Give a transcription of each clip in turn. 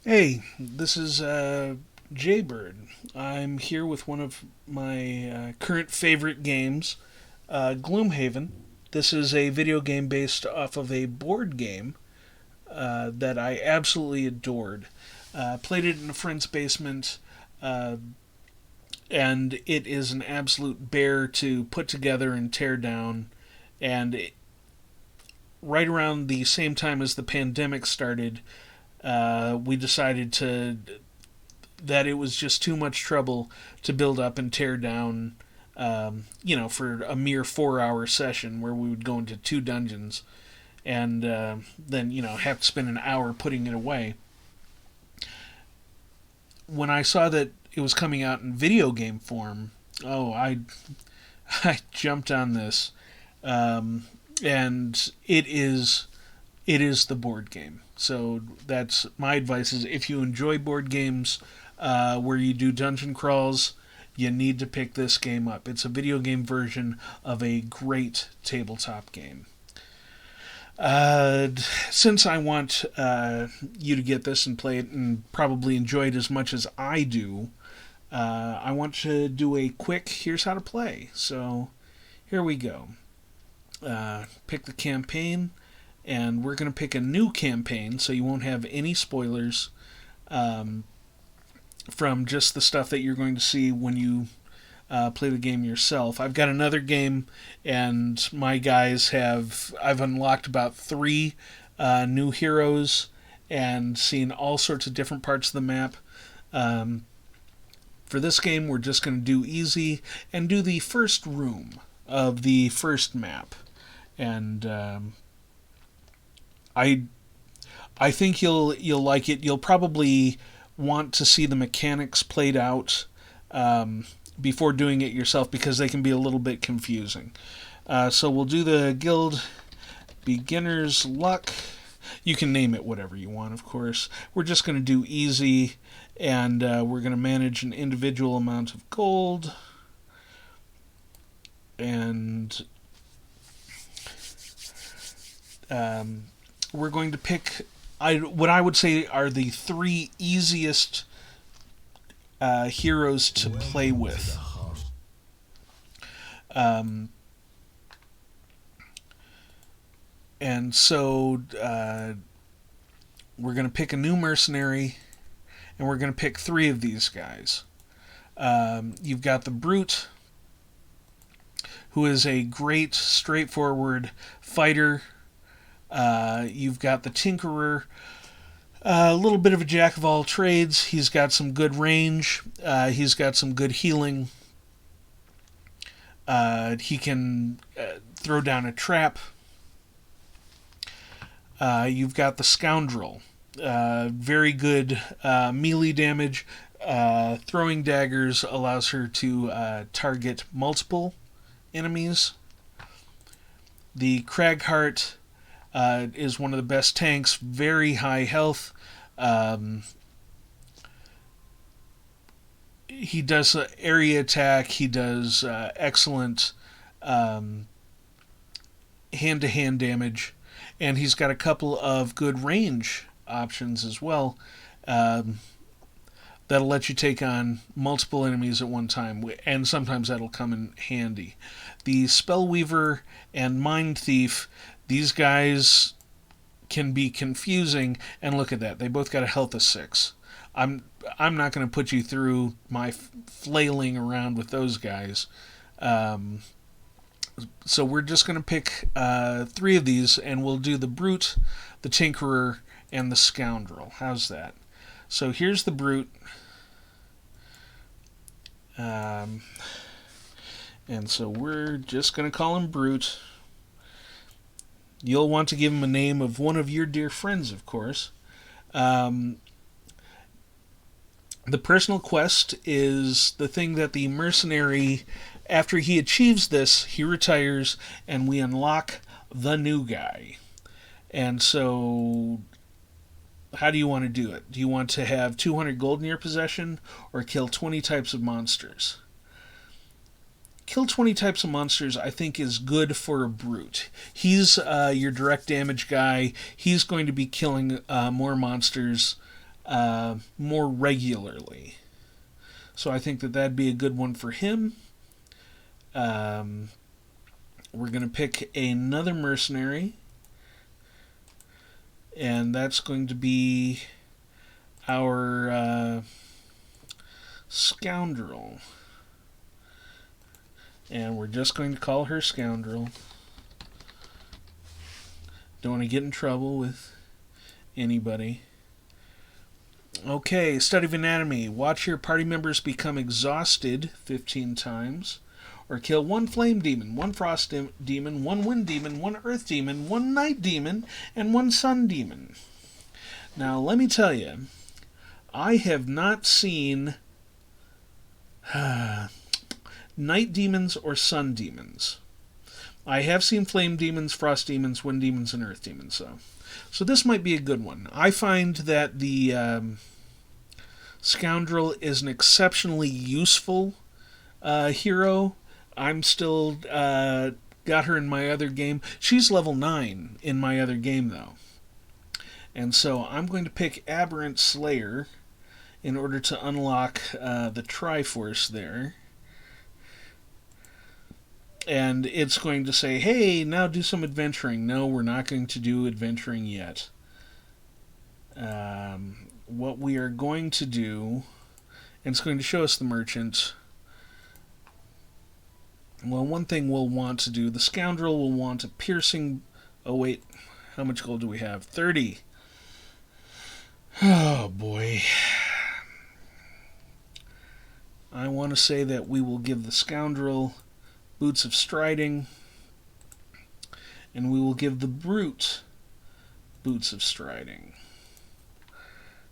Hey, this is Jaybird. I'm here with one of my current favorite games, Gloomhaven. This is a video game based off of a board game that I absolutely adored. Played it in a friend's basement, uh, and it is an absolute bear to put together and tear down. And right around the same time as the pandemic started, we decided to that it was just too much trouble to build up and tear down, for a mere 4 hour session where we would go into two dungeons and then, have to spend an hour putting it away. When I saw that it was coming out in video game form, I jumped on this, and it is the board game. So that's my advice: is if you enjoy board games where you do dungeon crawls, you need to pick this game up. It's a video game version of a great tabletop game. Uh, since I want you to get this and play it and probably enjoy it as much as I do, I want to do a quick here's how to play. So here we go. Pick the campaign, and we're going to pick a new campaign so you won't have any spoilers um, from just the stuff that you're going to see when you play the game yourself. I've got another game, and my guys I've unlocked about three new heroes and seen all sorts of different parts of the map. Um, for this game, we're just going to do easy and do the first room of the first map. And I I think you'll like it. You'll probably want to see the mechanics played out before doing it yourself because they can be a little bit confusing. So we'll do the guild beginner's luck. You can name it whatever you want, of course. We're just going to do easy, and we're going to manage an individual amount of gold. And um, we're going to pick what I would say are the three easiest heroes to play with. Um, and so we're going to pick a new mercenary, and we're going to pick three of these guys. You've got the Brute, who is a great, straightforward fighter. You've got the Tinkerer, a little bit of a jack of all trades. He's got some good range. He's got some good healing. He can throw down a trap. You've got the Scoundrel. Very good melee damage. Throwing daggers allows her to target multiple enemies. The Cragheart is one of the best tanks, very high health. Um, he does area attack. He does excellent hand to hand damage. And he's got a couple of good range options as well. Um, that'll let you take on multiple enemies at one time, and sometimes that'll come in handy. The Spellweaver and Mind Thief, these guys can be confusing, and look at that, they both got a health of 6. I'm I'm not going to put you through my flailing around with those guys. Um, so we're just going to pick three of these, and we'll do the Brute, the Tinkerer, and the Scoundrel. How's that? So here's the Brute. Um, and so we're just going to call him Brute. You'll want to give him a name of one of your dear friends, of course. Um, the personal quest is the thing that the mercenary, after he achieves this, he retires, and we unlock the new guy. And so, how do you want to do it? Do you want to have 200 gold in your possession, or kill 20 types of monsters? Kill 20 types of monsters, I think, is good for a Brute. He's your direct damage guy. He's going to be killing more monsters more regularly. So I think that that'd be a good one for him. Um, we're going to pick another mercenary, and that's going to be our scoundrel. And we're just going to call her Scoundrel. Don't want to get in trouble with anybody. Okay, study of anatomy. Watch your party members become exhausted 15 times. Or kill one flame demon, one frost demon, one wind demon, one earth demon, one night demon, and one sun demon. Now, let me tell you, I have not seen night demons or sun demons. I have seen flame demons, frost demons, wind demons, and earth demons, so this might be a good one. I find that the Scoundrel is an exceptionally useful hero. I'm still got her in my other game. She's level 9 in my other game, though. And so I'm going to pick Aberrant Slayer in order to unlock the Triforce there. And it's going to say, hey, now do some adventuring. No, we're not going to do adventuring yet. What we are going to do, and it's going to show us the merchant. Well, one thing we'll want to do, the Scoundrel will want a piercing... Oh, wait. How much gold do we have? 30. Oh, boy. I want to say that we will give the Scoundrel Boots of Striding, and we will give the Brute Boots of Striding.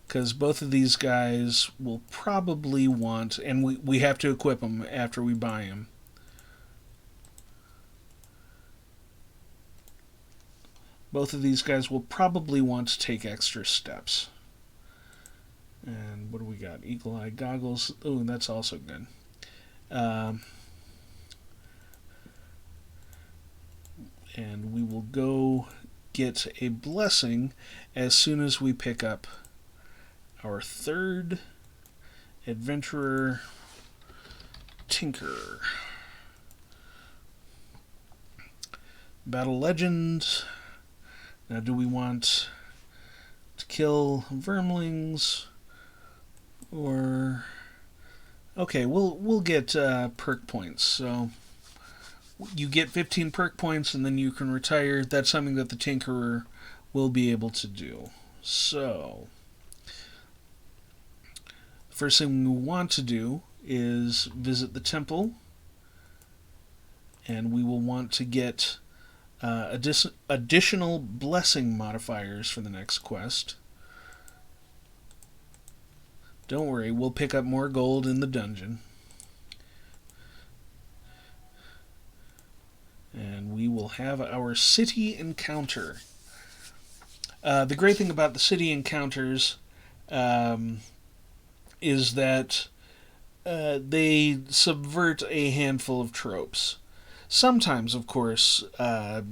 Because both of these guys will probably want... And we have to equip them after we buy them. Both of these guys will probably want to take extra steps. And what do we got? Eagle Eye Goggles. Oh, that's also good. And we will go get a blessing as soon as we pick up our third adventurer, Tinker. Battle Legend. Now, do we want to kill vermlings, or... Okay, we'll get perk points. So you get 15 perk points, and then you can retire. That's something that the Tinkerer will be able to do. So first thing we want to do is visit the temple, and we will want to get additional blessing modifiers for the next quest. Don't worry, we'll pick up more gold in the dungeon. And we will have our city encounter. The great thing about the city encounters is that they subvert a handful of tropes. Sometimes, of course,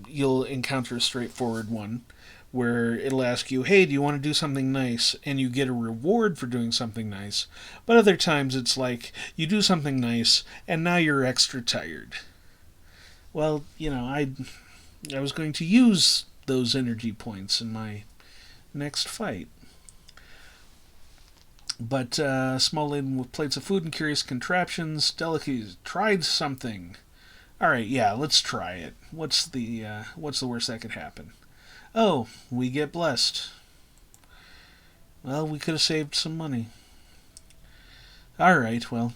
you'll encounter a straightforward one where it'll ask you, hey, do you want to do something nice? And you get a reward for doing something nice. But other times it's like, you do something nice, and now you're extra tired. Well, I was going to use those energy points in my next fight. But small laden with plates of food and curious contraptions, delicacies, tried something. All right, yeah, let's try it. What's the worst that could happen? Oh, we get blessed. Well, we could have saved some money. All right, well,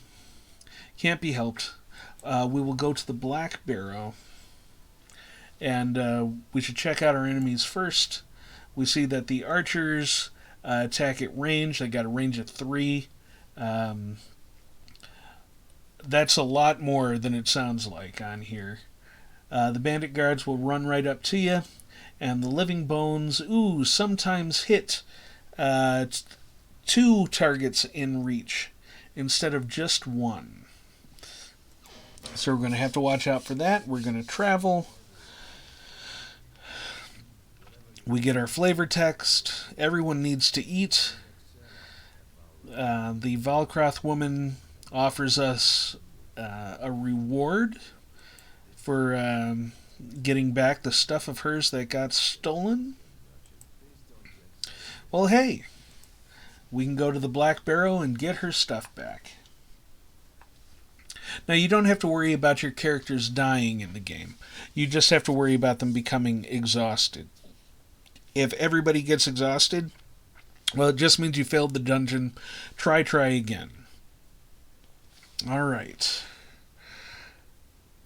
can't be helped. We will go to the Black Barrow, and we should check out our enemies first. We see that the archers attack at range. They got a range of 3. That's a lot more than it sounds like on here. The bandit guards will run right up to you, and the living bones, sometimes hit 2 targets in reach instead of just 1. So we're going to have to watch out for that. We're going to travel. We get our flavor text. Everyone needs to eat. The Valkroth woman offers us a reward for getting back the stuff of hers that got stolen. Well, hey, we can go to the Black Barrow and get her stuff back. Now, you don't have to worry about your characters dying in the game. You just have to worry about them becoming exhausted. If everybody gets exhausted, well, it just means you failed the dungeon. Try again. Alright.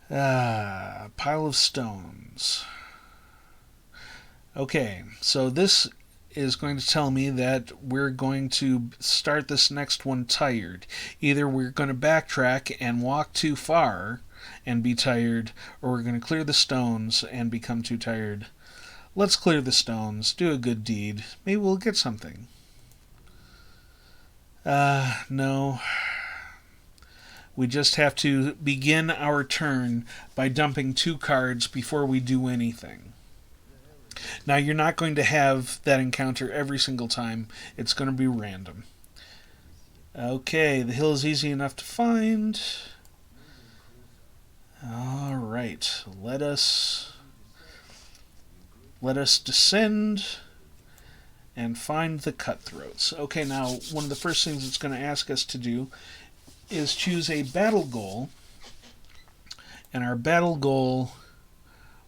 Pile of stones. Okay, so this is going to tell me that we're going to start this next one tired. Either we're going to backtrack and walk too far and be tired, or we're going to clear the stones and become too tired. Let's clear the stones, do a good deed. Maybe we'll get something. No. We just have to begin our turn by dumping 2 cards before we do anything. Now, you're not going to have that encounter every single time. It's going to be random. Okay, the hill is easy enough to find. Alright, let us descend and find the cutthroats. Okay, now, one of the first things it's going to ask us to do is choose a battle goal. And our battle goal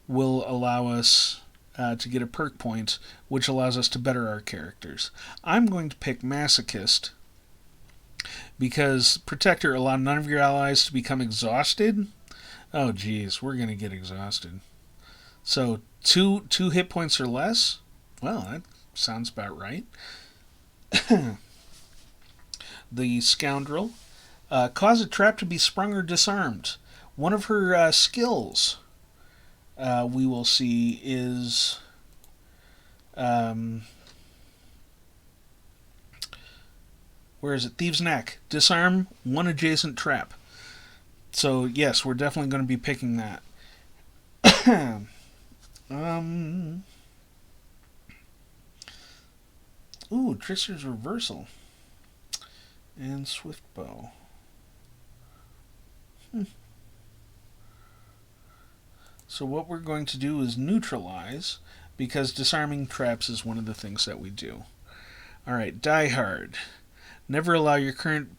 will allow us to get a perk point, which allows us to better our characters. I'm going to pick Masochist because Protector allowed none of your allies to become exhausted. Oh geez, we're going to get exhausted. So two hit points or less? Well, that sounds about right. The Scoundrel. Cause a trap to be sprung or disarmed. One of her skills we will see is where is it? Thieves' Neck. Disarm one adjacent trap. So yes, we're definitely going to be picking that. Ooh, Trickster's Reversal and Swift Bow. So what we're going to do is neutralize, because disarming traps is one of the things that we do. Alright, Die Hard. Never allow your current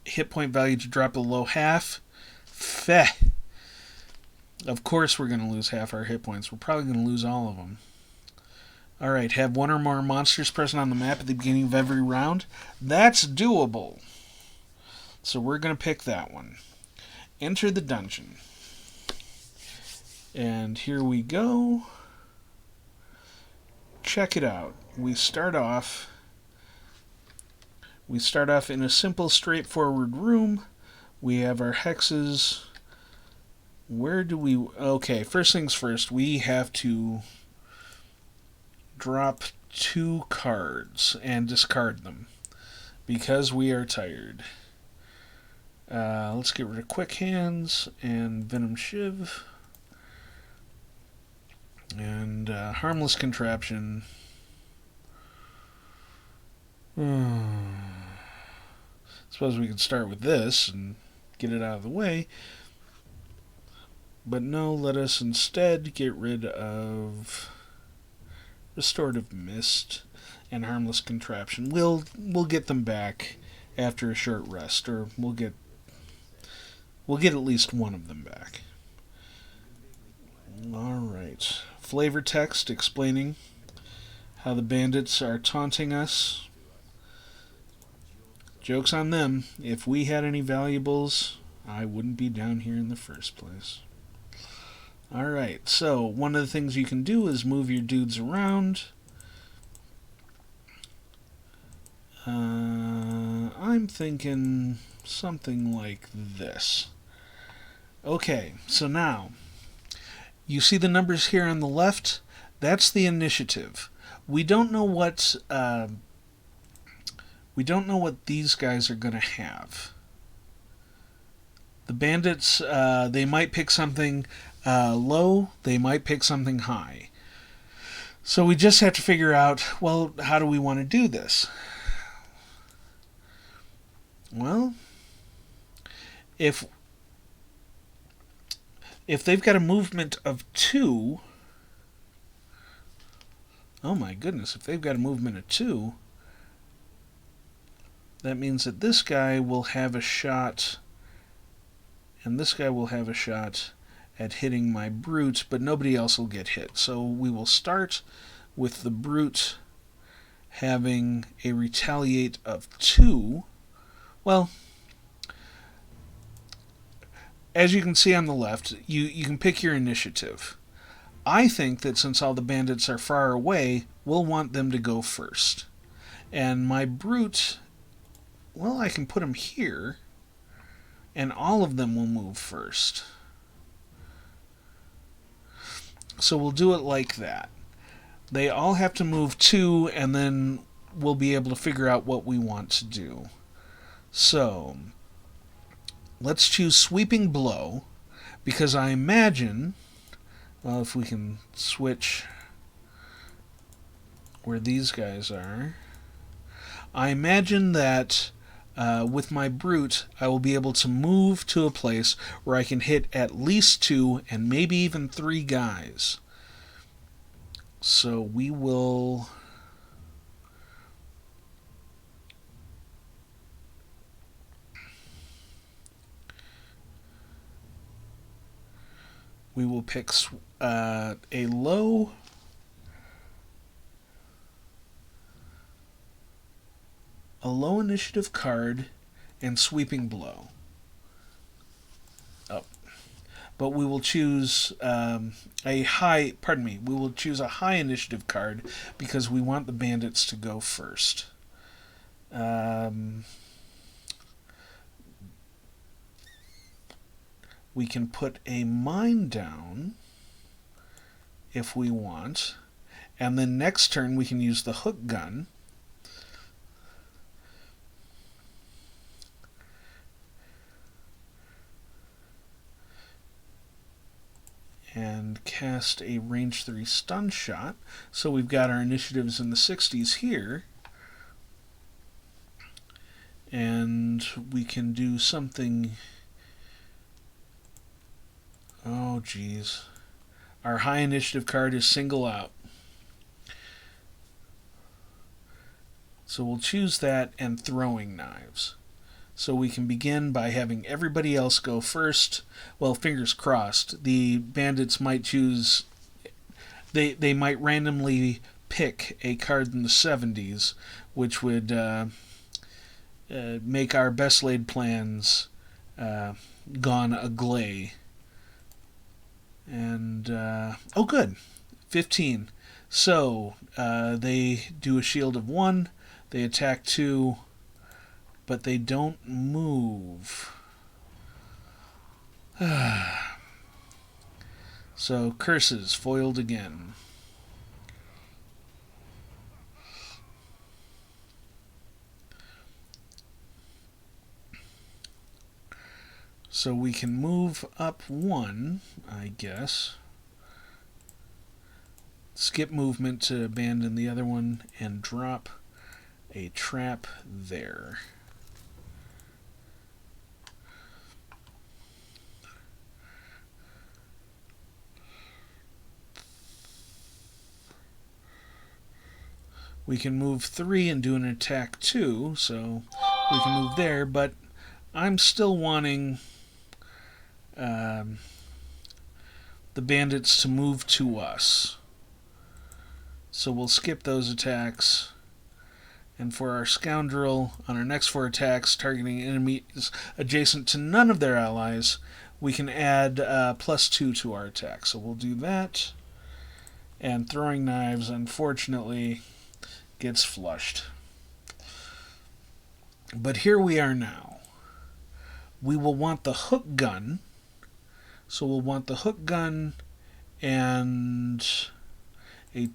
hit point value to drop below half. Feh. Of course we're going to lose half our hit points. We're probably going to lose all of them. Alright, have one or more monsters present on the map at the beginning of every round. That's doable. So we're going to pick that one. Enter the dungeon. And here we go. Check it out. We start off in a simple, straightforward room. We have our hexes. Where do we... Okay, first things first. We have to drop 2 cards and discard them because we are tired. Let's get rid of Quick Hands and Venom Shiv. And Harmless Contraption. Suppose we could start with this and get it out of the way. But no, let us instead get rid of Restorative Mist and Harmless Contraption. We'll get them back after a short rest, or we'll get at least one of them back. Alright. Flavor text explaining how the bandits are taunting us. Joke's on them. If we had any valuables, I wouldn't be down here in the first place. Alright, so one of the things you can do is move your dudes around. I'm thinking something like this. Okay, so now, you see the numbers here on the left? That's the initiative. We don't know what these guys are going to have. The bandits, they might pick something low, they might pick something high. So we just have to figure out, well, how do we want to do this? Well, if they've got a movement of 2, oh my goodness, if they've got a movement of 2, that means that this guy will have a shot, and this guy will have a shot at hitting my brute, but nobody else will get hit. So we will start with the brute having a retaliate of 2. Well, as you can see on the left, you can pick your initiative. I think that since all the bandits are far away, we'll want them to go first. And my brute, well, I can put him here, and all of them will move first. So we'll do it like that. They all have to move 2, and then we'll be able to figure out what we want to do. So, let's choose Sweeping Blow, because I imagine, well, if we can switch where these guys are, I imagine that with my brute, I will be able to move to a place where I can hit at least 2 and maybe even 3 guys. So we will pick a low initiative card and Sweeping Blow. Oh. But we will choose we will choose a high initiative card because we want the bandits to go first. We can put a mine down if we want, and then next turn we can use the hook gun. And cast a range 3 stun shot. So we've got our initiatives in the 60s here. And we can do something. Oh, geez. Our high initiative card is Single Out. So we'll choose that and Throwing Knives. So we can begin by having everybody else go first. Well, fingers crossed. The bandits might choose. They might randomly pick a card in the 70s, which would make our best laid plans gone agley. And oh, good, 15. So they do a shield of 1. They attack 2. But they don't move. So, curses foiled again. So we can move up 1, I guess. Skip movement to abandon the other one and drop a trap there. We can move 3 and do an attack 2, so we can move there, but I'm still wanting the bandits to move to us. So we'll skip those attacks. And for our scoundrel, on our next 4 attacks, targeting enemies adjacent to none of their allies, we can add +2 to our attack. So we'll do that. And Throwing Knives, unfortunately, gets flushed. But here we are now. We will want the hook gun. So we'll want the hook gun and a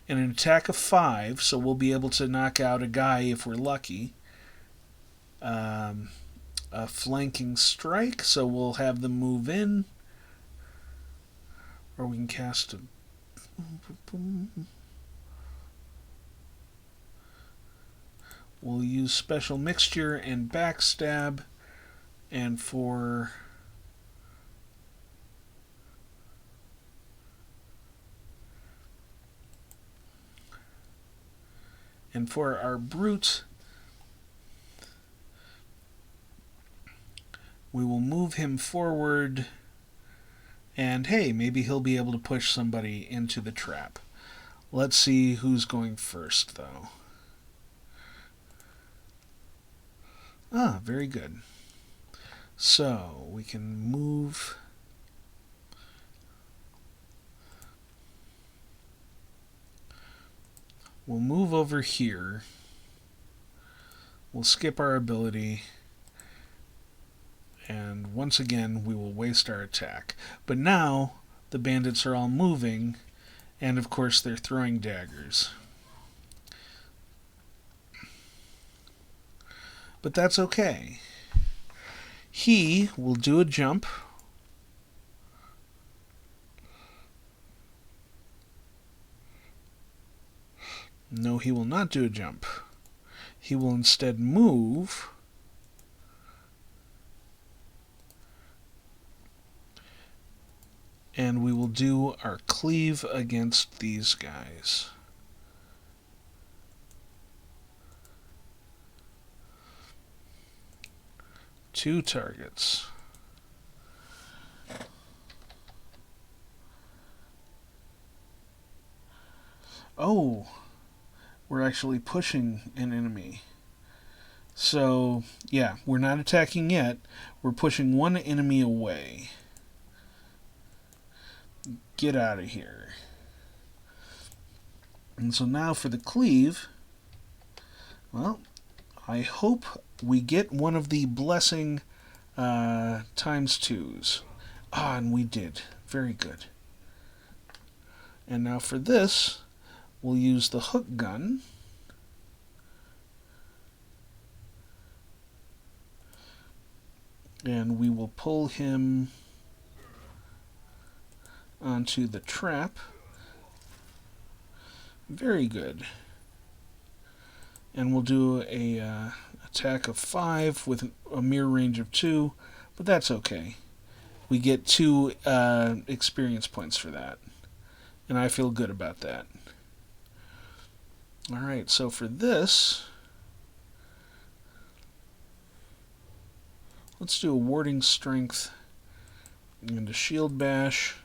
and an attack of 5, so we'll be able to knock out a guy if we're lucky. A flanking strike, so we'll have them move in. Or we can cast a... We'll use special mixture and backstab, and for our brute, we will move him forward, and hey, maybe he'll be able to push somebody into the trap. Let's see who's going first, though. Ah, very good. So, we can move. We'll move over here. We'll skip our ability. And once again, we will waste our attack. But now, the bandits are all moving, and of course they're throwing daggers. But that's okay. He will do a jump. No, he will not do a jump. He will instead move. And we will do our cleave against these guys. Two targets. Oh, we're actually pushing an enemy. So, yeah, we're not attacking yet. We're pushing one enemy away. Get out of here. And so now for the cleave, well, I hope we get one of the blessing times twos. Ah, and we did. Very good. And now for this, we'll use the hook gun. And we will pull him onto the trap. Very good. And we'll do a attack of 5 with a mere range of 2, but that's okay. We get 2 experience points for that, and I feel good about that. Alright, so for this, let's do a warding strength and a shield bash.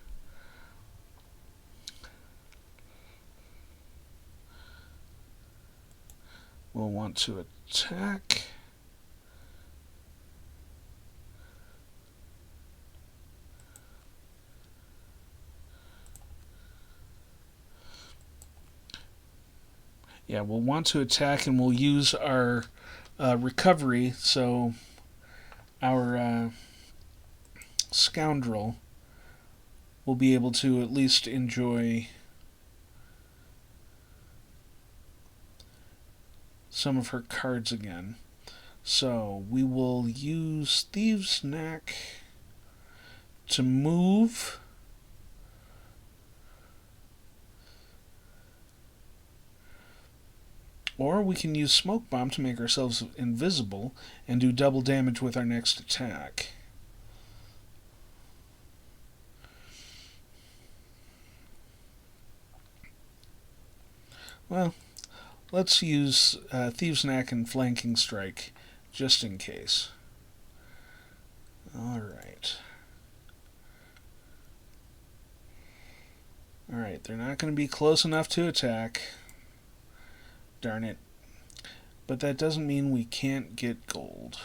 We'll want to attack. Yeah, we'll want to attack, and we'll use our recovery, so our scoundrel will be able to at least enjoy some of her cards again. So we will use Thieves' Knack to move. Or we can use Smoke Bomb to make ourselves invisible and do double damage with our next attack. Well, let's use Thieves' Knack and Flanking Strike just in case. Alright. Alright, they're not going to be close enough to attack. Darn it. But that doesn't mean we can't get gold.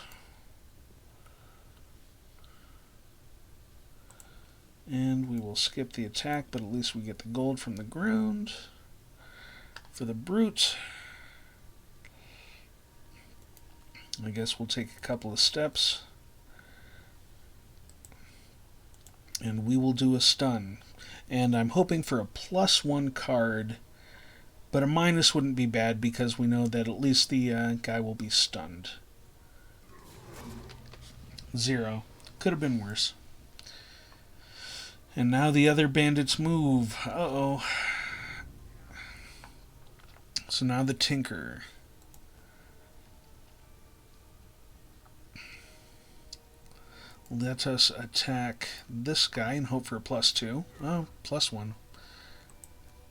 And we will skip the attack, but at least we get the gold from the ground. For the brute, I guess we'll take a couple of steps. And we will do a stun. And I'm hoping for a +1 card. But a minus wouldn't be bad because we know that at least the guy will be stunned. 0. Could have been worse. And now the other bandits move. Uh-oh. So now the Tinker. let us attack this guy and hope for a +2. Oh, +1.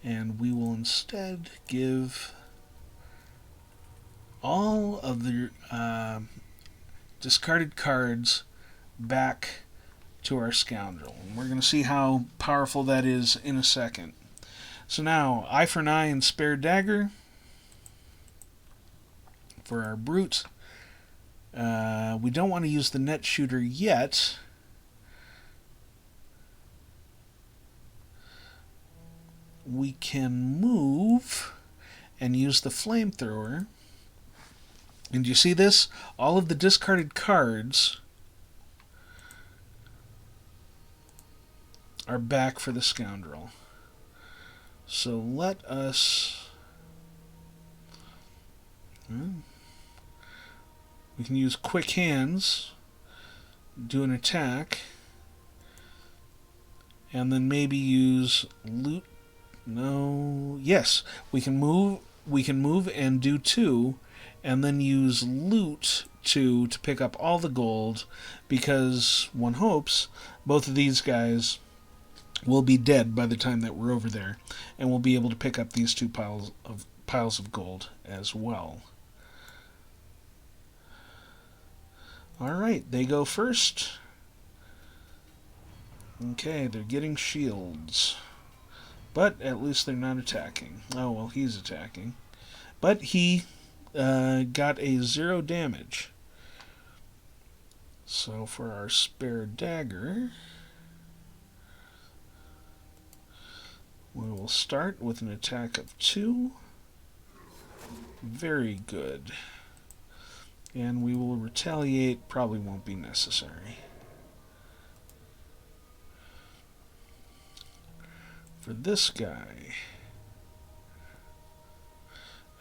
And we will instead give all of the discarded cards back to our scoundrel. And we're going to see how powerful that is in a second. So now, eye for an eye and spare dagger for our brute. We don't want to use the net shooter yet. We can move and use the flamethrower. And do you see this? All of the discarded cards are back for the scoundrel. So let us... we can use quick hands, do an attack, and then maybe use loot. No, yes, we can move and do 2, and then use loot 2 to pick up all the gold, because one hopes both of these guys will be dead by the time that we're over there, and we'll be able to pick up these 2 piles of gold as well. Alright, they go first. Okay, they're getting shields. But at least they're not attacking. Oh, well, he's attacking. But he got a 0 damage. So for our spare dagger, we will start with an attack of 2. Very good. And we will retaliate. Probably won't be necessary. For this guy,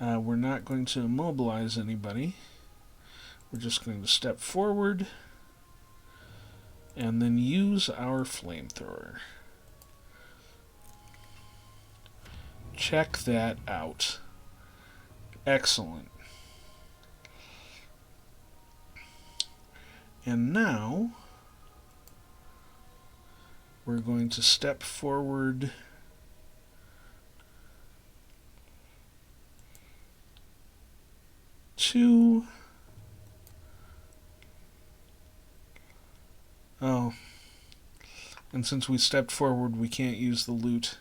we're not going to immobilize anybody. We're just going to step forward and then use our flamethrower. Check that out. Excellent. And now we're going to step forward to... Oh. And since we stepped forward, we can't use the loot.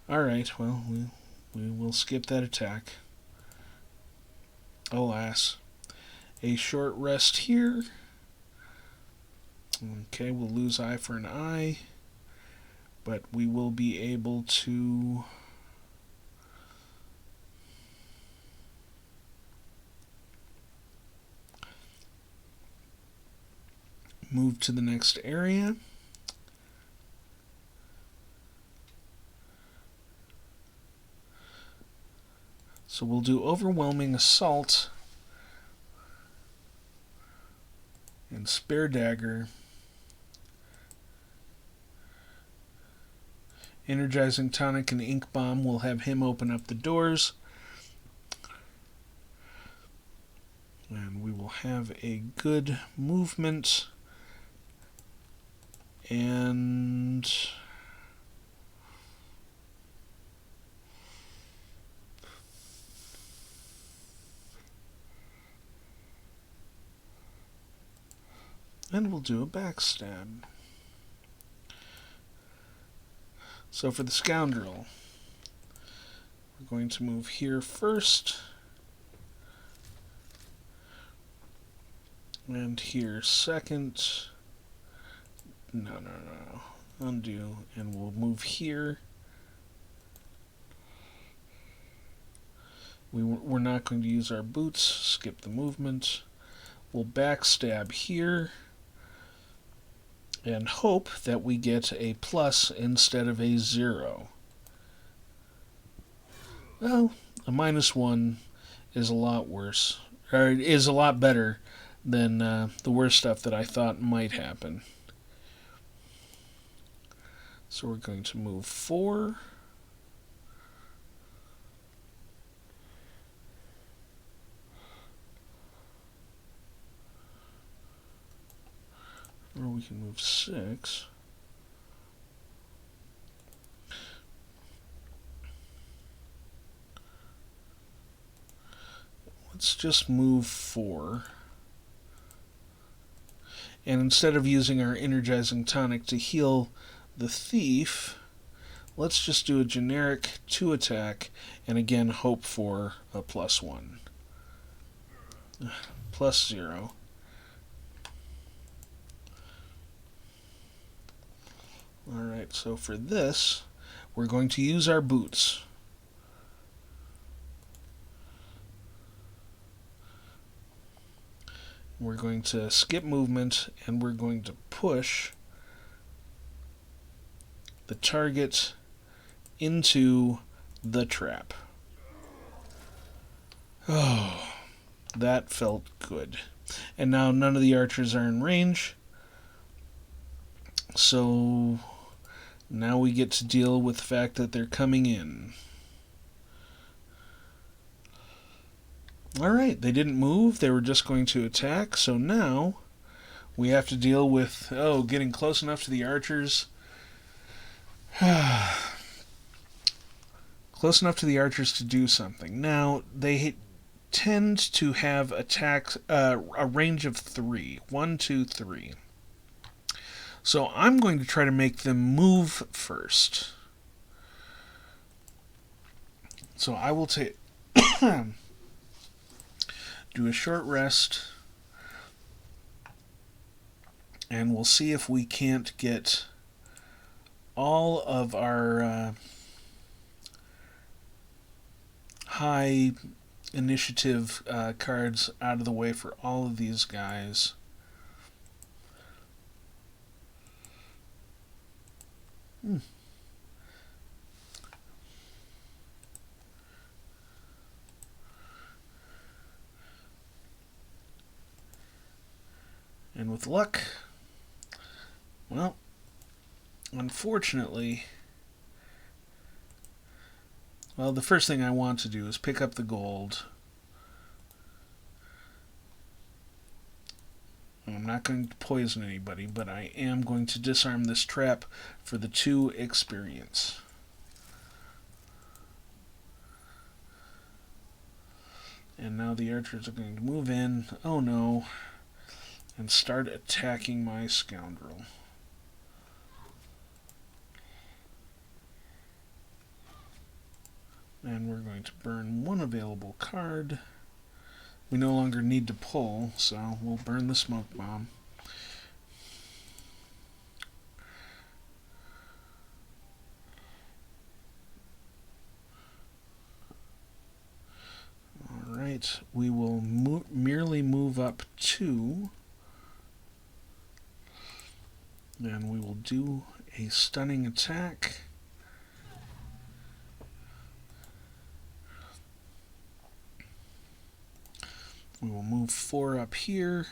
Alright, well, we will skip that attack. Alas. A short rest here. Okay, we'll lose eye for an eye. But we will be able to... move to the next area. So we'll do overwhelming assault and spare dagger. Energizing tonic and ink bomb will have him open up the doors. And we will have a good movement. And we'll do a backstab. So for the scoundrel, we're going to move here first. And here second. No. Undo. And we'll move here. We're not going to use our boots. Skip the movement. We'll backstab here. And hope that we get a plus instead of a 0. Well, a -1 is a lot worse. Or is a lot better than the worst stuff that I thought might happen. So we're going to move 4. we can move 6. Let's just move 4. And instead of using our energizing tonic to heal the thief, let's just do a generic 2 attack and again hope for a +1. +0. Alright, so for this, we're going to use our boots. We're going to skip movement and we're going to push the target into the trap. Oh, that felt good. And now none of the archers are in range. So now we get to deal with the fact that they're coming in. Alright, they didn't move. They were just going to attack. So now we have to deal with, getting close enough to the archers. Close enough to the archers to do something. Now, they tend to have attacks, a range of 3. 1, 2, 3. So I'm going to try to make them move first. So I will take do a short rest, and we'll see if we can't get all of our high initiative cards out of the way for all of these guys. And with luck, well, unfortunately, the first thing I want to do is pick up the gold. I'm not going to poison anybody, but I am going to disarm this trap for the 2 experience. And now the archers are going to move in, oh no, and start attacking my scoundrel. And we're going to burn 1 available card. We no longer need to pull, so we'll burn the smoke bomb. Alright, we will merely move up 2. And we will do a stunning attack. We will move 4 up here.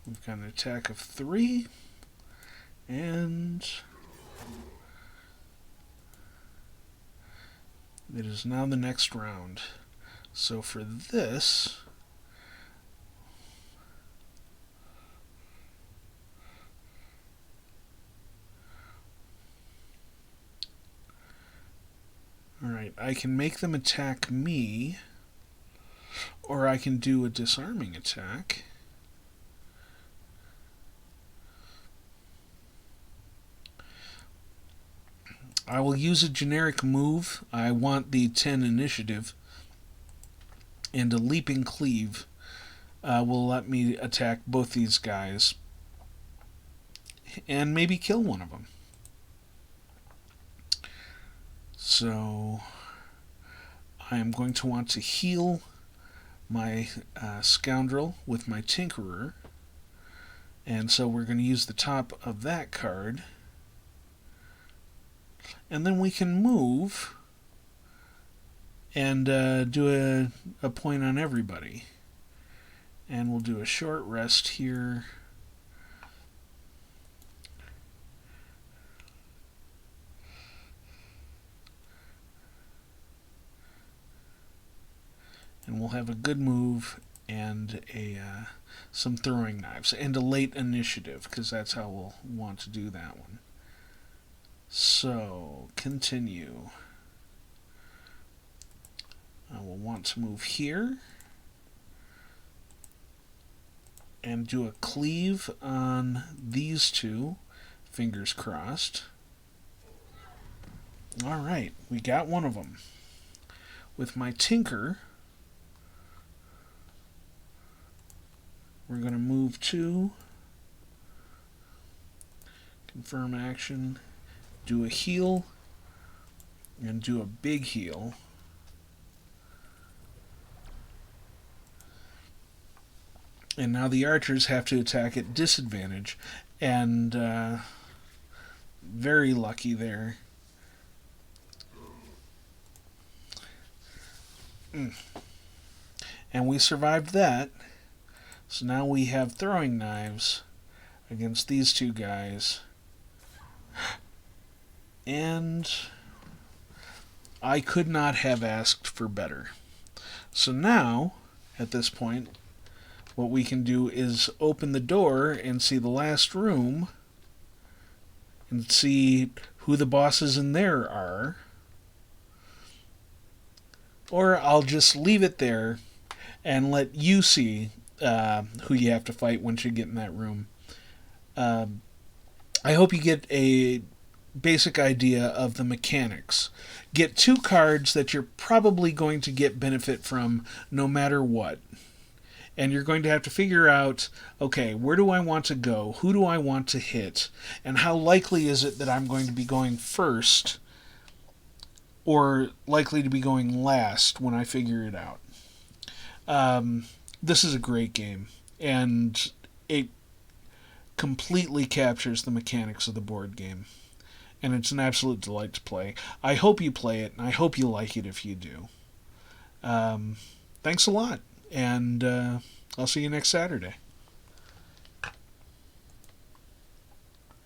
We've got an attack of 3. And it is now the next round. So for this, alright, I can make them attack me, or I can do a disarming attack. I will use a generic move. I want the 10 initiative, and a leaping cleave will let me attack both these guys and maybe kill one of them. So I am going to want to heal my scoundrel with my Tinkerer, and so we're going to use the top of that card, and then we can move and do a point on everybody. And we'll do a short rest here. And we'll have a good move and some throwing knives, and a late initiative, because that's how we'll want to do that one. So, continue. I will want to move here and do a cleave on these two. Fingers crossed. Alright, we got one of them. With my tinker, we're going to move to confirm action, do a heal, and do a big heal. And now the archers have to attack at disadvantage, and very lucky there. And we survived that. So now we have throwing knives against these two guys. And I could not have asked for better. So now, at this point, what we can do is open the door and see the last room and see who the bosses in there are. Or I'll just leave it there and let you see who you have to fight once you get in that room. I hope you get a basic idea of the mechanics. Get 2 cards that you're probably going to get benefit from no matter what. And you're going to have to figure out, okay, where do I want to go? Who do I want to hit? And how likely is it that I'm going to be going first or likely to be going last when I figure it out? This is a great game, and it completely captures the mechanics of the board game. And it's an absolute delight to play. I hope you play it, and I hope you like it if you do. Thanks a lot, and I'll see you next Saturday.